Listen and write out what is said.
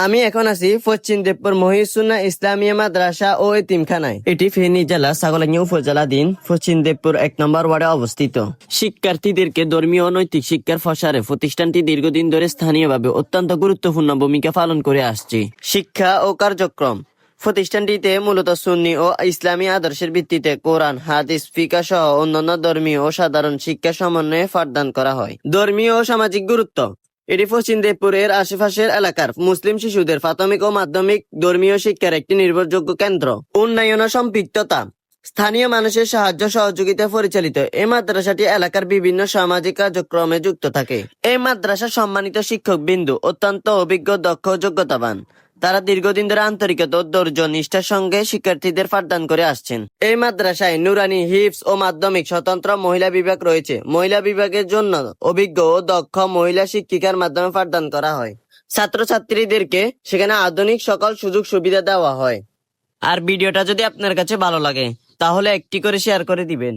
আমি এখন আছি পশ্চিম দেবপুর মহিউসুন্নাহ ইসলামিয়া মাদ্রাসা ও এতিমখানায়। এটি ফেনী জেলা ছাগলনাইয়া উপজেলাধীন পশ্চিম দেবপুর 1 নম্বর ওয়ার্ডে অবস্থিত। শিক্ষার্থীদেরকে ধর্মীয় ও নৈতিক শিক্ষার প্রসারে প্রতিষ্ঠানটি দীর্ঘদিন ধরে স্থানীয়ভাবে অত্যন্ত গুরুত্বপূর্ণ ভূমিকা পালন করে আসছে। শিক্ষা ও কার্যক্রম: প্রতিষ্ঠানটিতে মূলত সুন্নি ও ইসলামী আদর্শের ভিত্তিতে কোরআন, হাদিস, ফিকহ সহ অন্যান্য ধর্মীয় ও সাধারণ শিক্ষা সমন্বয়ে পাঠদান করা হয়। ধর্মীয় ও সামাজিক গুরুত্ব: এটি পশ্চিম দেবপুরের আশেপাশের এলাকার মুসলিম শিশুদের প্রাথমিক ও মাধ্যমিক ধর্মীয় শিক্ষার একটি নির্ভরযোগ্য কেন্দ্র। উন্নয়ন ও সম্পৃক্ততা: স্থানীয় মানুষের সাহায্য সহযোগিতা পরিচালিত এই মাদ্রাসাটি এলাকার বিভিন্ন সামাজিক কার্যক্রমে যুক্ত থাকে। এই মাদ্রাসার সম্মানিত শিক্ষক বিন্দু অত্যন্ত অভিজ্ঞ, দক্ষ ও যোগ্যতাবান। তারা দীর্ঘদিন ধরে আন্তরিকতা ও ধৈর্য নিষ্ঠার সঙ্গে শিক্ষার্থীদের পাঠদান করে আসছেন। এই মাদ্রাসায় নুরানি, হিফজ ও মাধ্যমিক স্বতন্ত্র মহিলা বিভাগ রয়েছে। মহিলা বিভাগের জন্য অভিজ্ঞ ও দক্ষ মহিলা শিক্ষিকার মাধ্যমে পাঠদান করা হয়। ছাত্রছাত্রীদেরকে সেখানে আধুনিক সকল সুযোগ সুবিধা দেওয়া হয়। আর ভিডিওটা যদি আপনার কাছে ভালো লাগে তাহলে একটি করে শেয়ার করে দিবেন।